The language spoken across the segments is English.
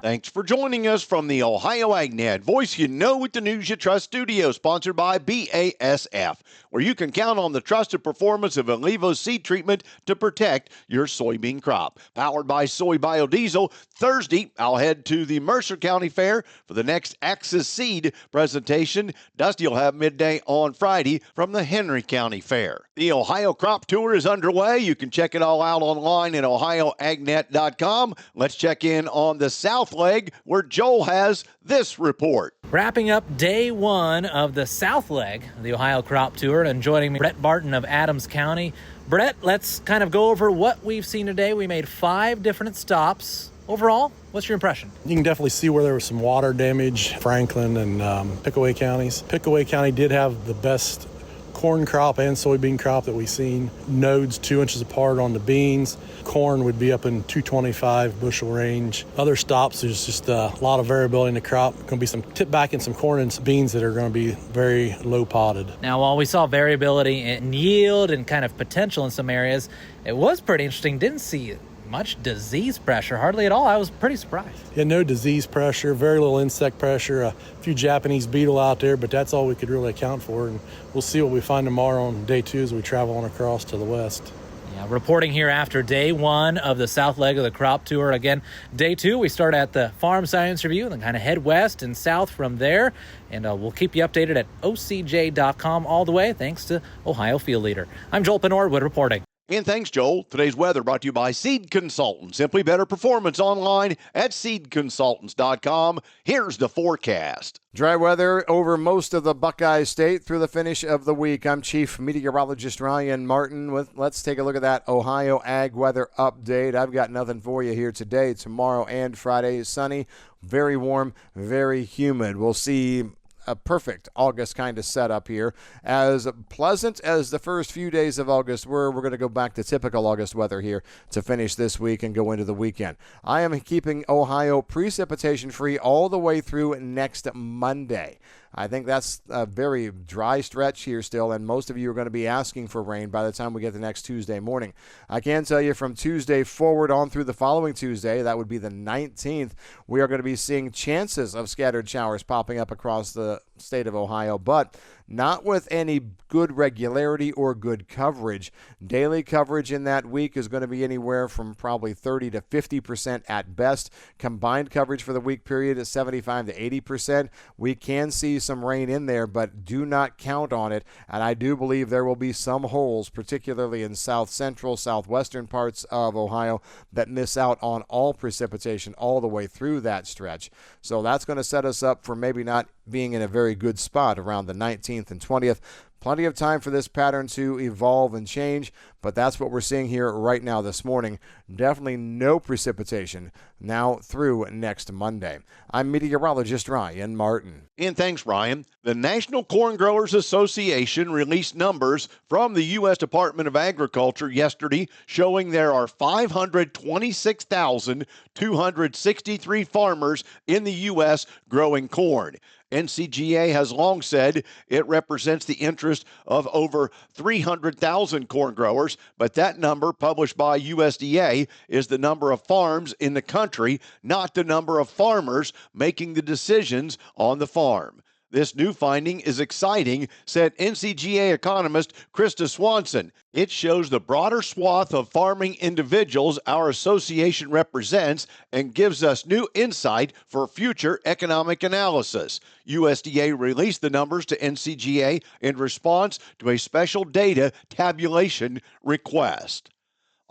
Thanks for joining us from the Ohio AgNet Voice You Know with the News You Trust studio, sponsored by BASF, where you can count on the trusted performance of Allevo seed treatment to protect your soybean crop. Powered by Soy Biodiesel, Thursday, I'll head to the Mercer County Fair for the next Axis Seed presentation. Dusty will have midday on Friday from the Henry County Fair. The Ohio Crop Tour is underway. You can check it all out online at ohioagnet.com. Let's check in on the South Leg, where Joel has this report. Wrapping up day one of the South Leg of the Ohio Crop Tour, and joining me, Brett Barton of Adams County. Brett, let's kind of go over what we've seen today. We made 5 different stops. Overall, what's your impression? You can definitely see where there was some water damage, Franklin and Pickaway counties. Pickaway County did have the best corn crop and soybean crop that we've seen. Nodes 2 inches apart on the beans. Corn would be up in 225 bushel range. Other stops, there's just a lot of variability in the crop. Going to be some tip back in some corn and some beans that are going to be very low potted. Now, while we saw variability in yield and kind of potential in some areas, it was pretty interesting. Didn't see much disease pressure, hardly at all. I was pretty surprised. Yeah, no disease pressure, very little insect pressure, a few Japanese beetle out there, but that's all we could really account for. And we'll see what we find tomorrow on day 2 as we travel on across to the west. Yeah, reporting here after day 1 of the South Leg of the Crop Tour. Again, day 2, we start at the Farm Science Review and then kind of head west and south from there. And we'll keep you updated at ocj.com all the way, thanks to Ohio Field Leader. I'm Joel Penorwood reporting. And thanks, Joel. Today's weather brought to you by Seed Consultants. Simply better performance online at seedconsultants.com. Here's the forecast. Dry weather over most of the Buckeye State through the finish of the week. I'm Chief Meteorologist Ryan Martin. Let's take a look at that Ohio Ag Weather Update. I've got nothing for you here today, tomorrow, and Friday. Sunny, very warm, very humid. We'll see a perfect August kind of setup here. As pleasant as the first few days of August were, we're going to go back to typical August weather here to finish this week and go into the weekend. I am keeping Ohio precipitation free all the way through next Monday. I think that's a very dry stretch here still, and most of you are going to be asking for rain by the time we get to next Tuesday morning. I can tell you from Tuesday forward on through the following Tuesday, that would be the 19th, we are going to be seeing chances of scattered showers popping up across the state of Ohio, but not with any good regularity or good coverage. Daily coverage in that week is going to be anywhere from probably 30 to 50% at best. Combined coverage for the week period is 75 to 80%. We can see some rain in there, but do not count on it. And I do believe there will be some holes, particularly in south central, southwestern parts of Ohio, that miss out on all precipitation all the way through that stretch. So that's going to set us up for maybe not being in a very good spot around the 19th and 20th. Plenty of time for this pattern to evolve and change, but that's what we're seeing here right now this morning. Definitely no precipitation now through next Monday. I'm meteorologist Ryan Martin. And thanks, Ryan. The National Corn Growers Association released numbers from the U.S. Department of Agriculture yesterday showing there are 526,263 farmers in the U.S. growing corn. NCGA has long said it represents the interest of over 300,000 corn growers, but that number published by USDA is the number of farms in the country, not the number of farmers making the decisions on the farm. This new finding is exciting, said NCGA economist Krista Swanson. It shows the broader swath of farming individuals our association represents and gives us new insight for future economic analysis. USDA released the numbers to NCGA in response to a special data tabulation request.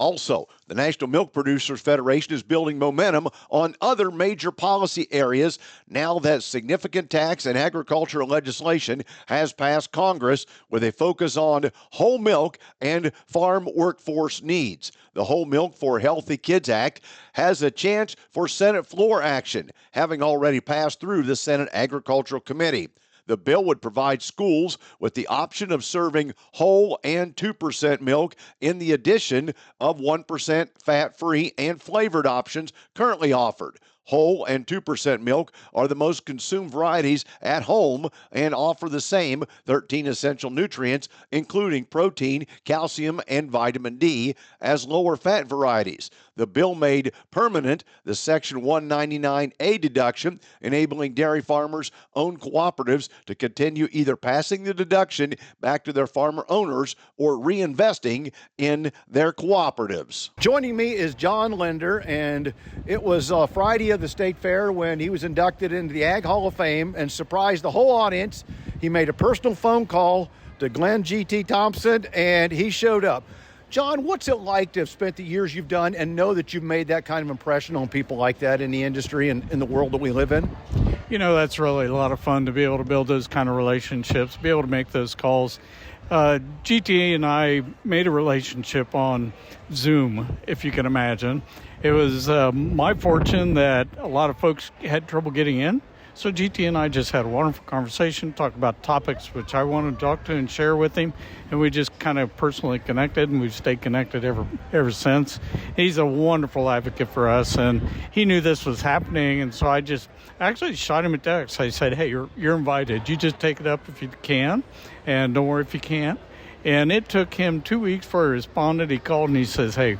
Also, the National Milk Producers Federation is building momentum on other major policy areas now that significant tax and agricultural legislation has passed Congress with a focus on whole milk and farm workforce needs. The Whole Milk for Healthy Kids Act has a chance for Senate floor action, having already passed through the Senate Agricultural Committee. The bill would provide schools with the option of serving whole and 2% milk in the addition of 1% fat-free and flavored options currently offered. Whole and 2% milk are the most consumed varieties at home and offer the same 13 essential nutrients, including protein, calcium, and vitamin D, as lower fat varieties. The bill made permanent the Section 199A deduction, enabling dairy farmers owned cooperatives to continue either passing the deduction back to their farmer owners or reinvesting in their cooperatives. Joining me is John Linder, and it was Friday of the State Fair when he was inducted into the Ag Hall of Fame and surprised the whole audience. He made a personal phone call to Glenn G.T. Thompson, and he showed up. John, what's it like to have spent the years you've done and know that you've made that kind of impression on people like that in the industry and in the world that we live in? You know, that's really a lot of fun to be able to build those kind of relationships, be able to make those calls. GT and I made a relationship on Zoom, if you can imagine. It was my fortune that a lot of folks had trouble getting in. So GT and I just had a wonderful conversation, talked about topics which I wanted to talk to and share with him, and we just kind of personally connected, and we've stayed connected ever since. He's a wonderful advocate for us, and he knew this was happening, and so I actually shot him a text. I said, hey, you're invited. You just take it up if you can, and don't worry if you can't. And it took him 2 weeks before he responded. He called and he says, hey,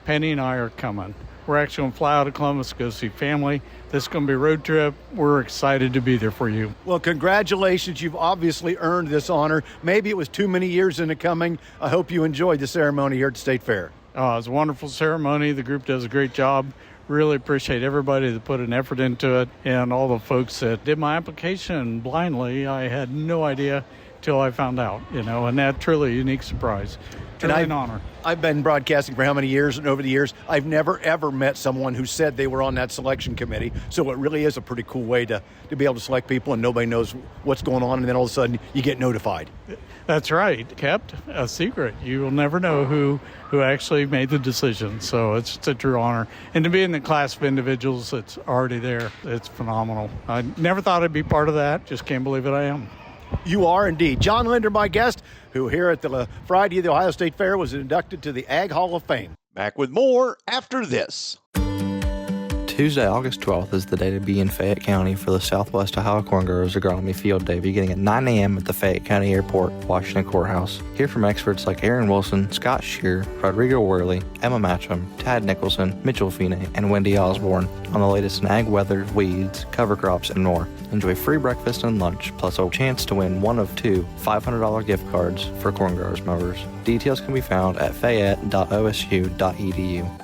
Penny and I are coming. We're actually going to fly out of Columbus to go see family. This is going to be a road trip. We're excited to be there for you. Well, congratulations. You've obviously earned this honor. Maybe it was too many years in the coming. I hope you enjoyed the ceremony here at the State Fair. It was a wonderful ceremony. The group does a great job. Really appreciate everybody that put an effort into it, and all the folks that did my application blindly. I had no idea till I found out, and that's truly a unique surprise. Truly an honor. I've been broadcasting for how many years, and over the years, I've never, ever met someone who said they were on that selection committee. So it really is a pretty cool way to be able to select people, and nobody knows what's going on, and then all of a sudden you get notified. That's right. Kept a secret. You will never know who actually made the decision. So it's a true honor. And to be in the class of individuals that's already there, it's phenomenal. I never thought I'd be part of that. Just can't believe it I am. You are indeed. John Linder, my guest, who here at the Friday of the Ohio State Fair was inducted to the Ag Hall of Fame. Back with more after this. Tuesday, August 12th is the day to be in Fayette County for the Southwest Ohio Corn Growers Agronomy Field Day, beginning at 9 a.m. at the Fayette County Airport, Washington Courthouse. Hear from experts like Aaron Wilson, Scott Shear, Rodrigo Worley, Emma Matcham, Tad Nicholson, Mitchell Feeney, and Wendy Osborne on the latest in ag weather, weeds, cover crops, and more. Enjoy free breakfast and lunch, plus a chance to win one of two $500 gift cards for Corn Growers Mowers. Details can be found at fayette.osu.edu.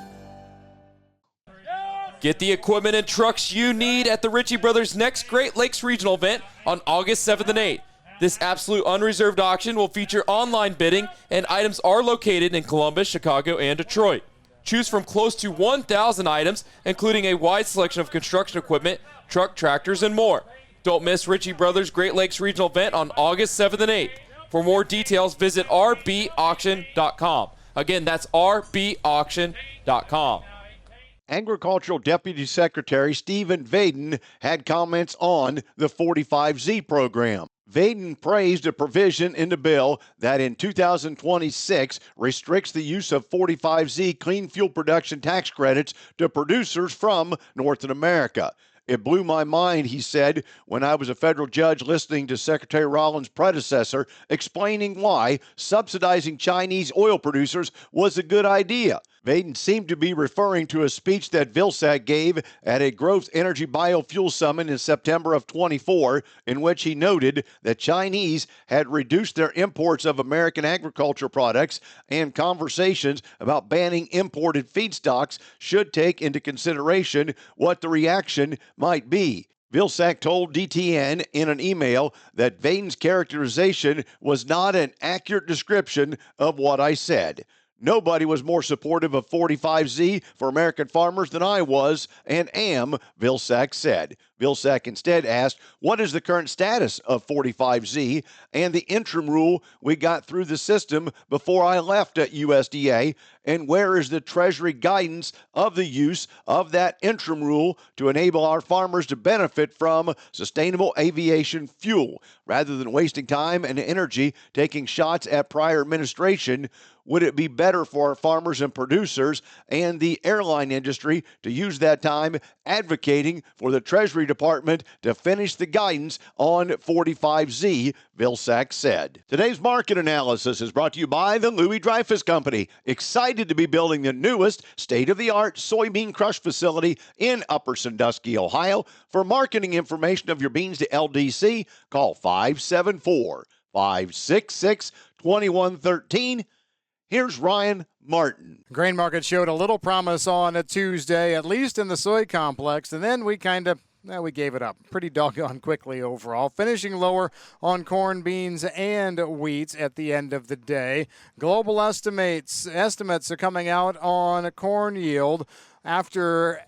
Get the equipment and trucks you need at the Ritchie Brothers' next Great Lakes Regional event on August 7th and 8th. This absolute unreserved auction will feature online bidding, and items are located in Columbus, Chicago, and Detroit. Choose from close to 1,000 items, including a wide selection of construction equipment, truck, tractors, and more. Don't miss Ritchie Brothers' Great Lakes Regional event on August 7th and 8th. For more details, visit rbauction.com. Again, that's rbauction.com. Agricultural Deputy Secretary Stephen Vaden had comments on the 45Z program. Vaden praised a provision in the bill that in 2026 restricts the use of 45Z clean fuel production tax credits to producers from North America. It blew my mind, he said, when I was a federal judge listening to Secretary Rollins' predecessor explaining why subsidizing Chinese oil producers was a good idea. Vaden seemed to be referring to a speech that Vilsack gave at a Growth Energy Biofuel Summit in September of 24, in which he noted that Chinese had reduced their imports of American agriculture products, and conversations about banning imported feedstocks should take into consideration what the reaction might be. Vilsack told DTN in an email that Vaden's characterization was not an accurate description of what I said. Nobody was more supportive of 45Z for American farmers than I was and am, Vilsack said. Vilsack instead asked, what is the current status of 45Z and the interim rule we got through the system before I left at USDA, and where is the Treasury guidance of the use of that interim rule to enable our farmers to benefit from sustainable aviation fuel? Rather than wasting time and energy taking shots at prior administration, would it be better for our farmers and producers and the airline industry to use that time advocating for the Treasury Department to finish the guidance on 45Z, Vilsack said. Today's market analysis is brought to you by the Louis Dreyfus Company, excited to be building the newest state-of-the-art soybean crush facility in Upper Sandusky, Ohio. For marketing information of your beans to LDC, call 574-566-2113. Here's Ryan Martin. Grain market showed a little promise on a Tuesday, at least in the soy complex, and then we we gave it up pretty doggone quickly overall, finishing lower on corn, beans, and wheat at the end of the day. Global estimates are coming out on corn yield after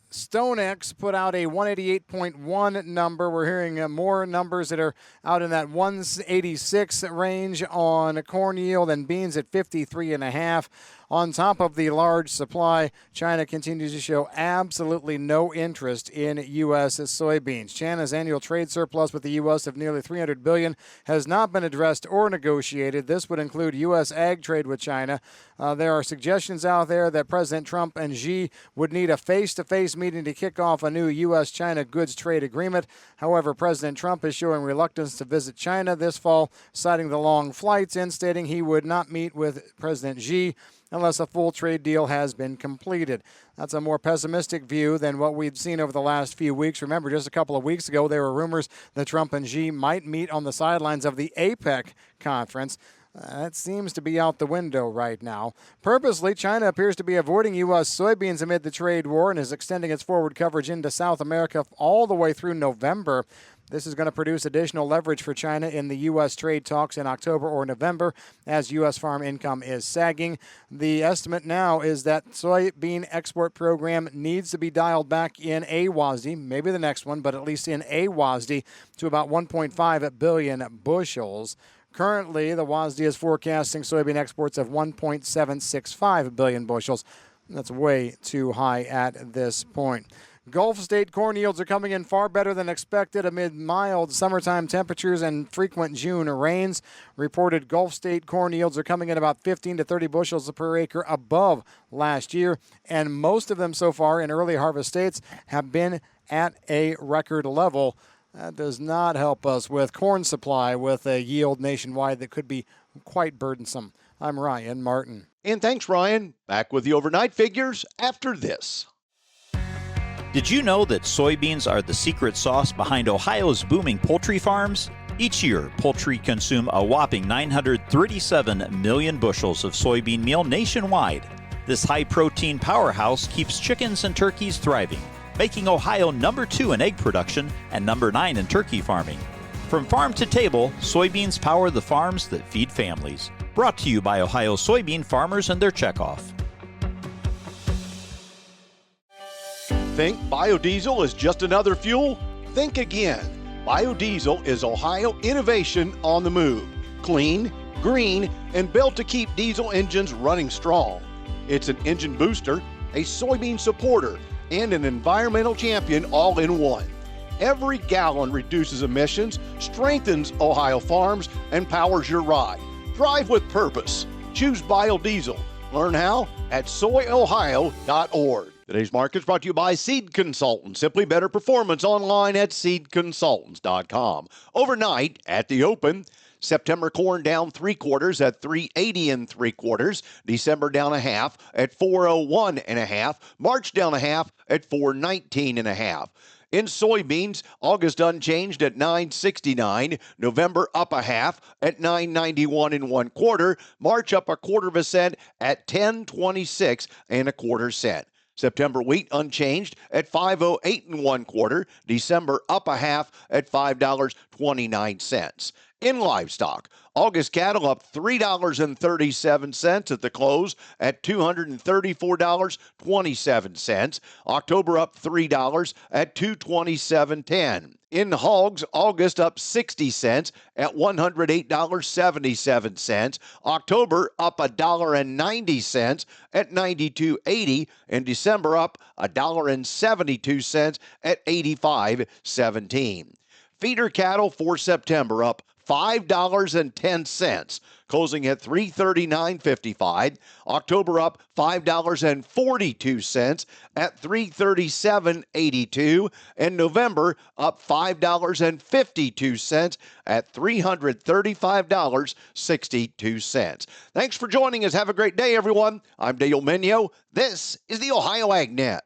StoneX put out a 188.1 number. We're hearing more numbers that are out in that 186 range on corn yield, and beans at 53.5. On top of the large supply, China continues to show absolutely no interest in U.S. soybeans. China's annual trade surplus with the U.S. of nearly $300 billion has not been addressed or negotiated. This would include U.S. ag trade with China. There are suggestions out there that President Trump and Xi would need a face-to-face meeting to kick off a new U.S.-China goods trade agreement. However, President Trump is showing reluctance to visit China this fall, citing the long flights and stating he would not meet with President Xi unless a full trade deal has been completed. That's a more pessimistic view than what we've seen over the last few weeks. Remember, just a couple of weeks ago, there were rumors that Trump and Xi might meet on the sidelines of the APEC conference. That seems to be out the window right now. Purposely, China appears to be avoiding U.S. soybeans amid the trade war and is extending its forward coverage into South America all the way through November. This is going to produce additional leverage for China in the U.S. trade talks in October or November as U.S. farm income is sagging. The estimate now is that soybean export program needs to be dialed back in WASDE, maybe the next one, but at least in WASDE, to about 1.5 billion bushels. Currently, the WASDE is forecasting soybean exports of 1.765 billion bushels. That's way too high at this point. Gulf State corn yields are coming in far better than expected amid mild summertime temperatures and frequent June rains. Reported Gulf State corn yields are coming in about 15 to 30 bushels per acre above last year, and most of them so far in early harvest states have been at a record level. That does not help us with corn supply with a yield nationwide that could be quite burdensome. I'm Ryan Martin. And thanks, Ryan. Back with the overnight figures after this. Did you know that soybeans are the secret sauce behind Ohio's booming poultry farms? Each year, poultry consume a whopping 937 million bushels of soybean meal nationwide. This high-protein powerhouse keeps chickens and turkeys thriving, making Ohio number 2 in egg production and number 9 in turkey farming. From farm to table, soybeans power the farms that feed families. Brought to you by Ohio soybean farmers and their checkoff. Think biodiesel is just another fuel? Think again. Biodiesel is Ohio innovation on the move. Clean, green, and built to keep diesel engines running strong. It's an engine booster, a soybean supporter, and an environmental champion all in one. Every gallon reduces emissions, strengthens Ohio farms, and powers your ride. Drive with purpose. Choose biodiesel. Learn how at soyohio.org. Today's market is brought to you by Seed Consultants. Simply better performance online at seedconsultants.com. Overnight at the open, September corn down 3/4 at 380 3/4. December down a half at 401 1/2. March down a half at 419 1/2. In soybeans, August unchanged at 969. November up a half at 991 1/4. March up 1/4 cent at 1026 1/4 cent. September wheat unchanged at 508 1/4. December up a half at $5.29. In livestock, August cattle up $3.37 at the close at $234.27. October up $3 at $227.10. In hogs, August up 60 cents at $108.77. October up $1.90 at $92.80, and December up $1.72 at $85.17. Feeder cattle for September up $5.10, closing at $339.55. October up $5.42 at $337.82, and November up $5.52 at $335.62. Thanks for joining us. Have a great day, everyone. I'm Dale Minio. This is the Ohio AgNet.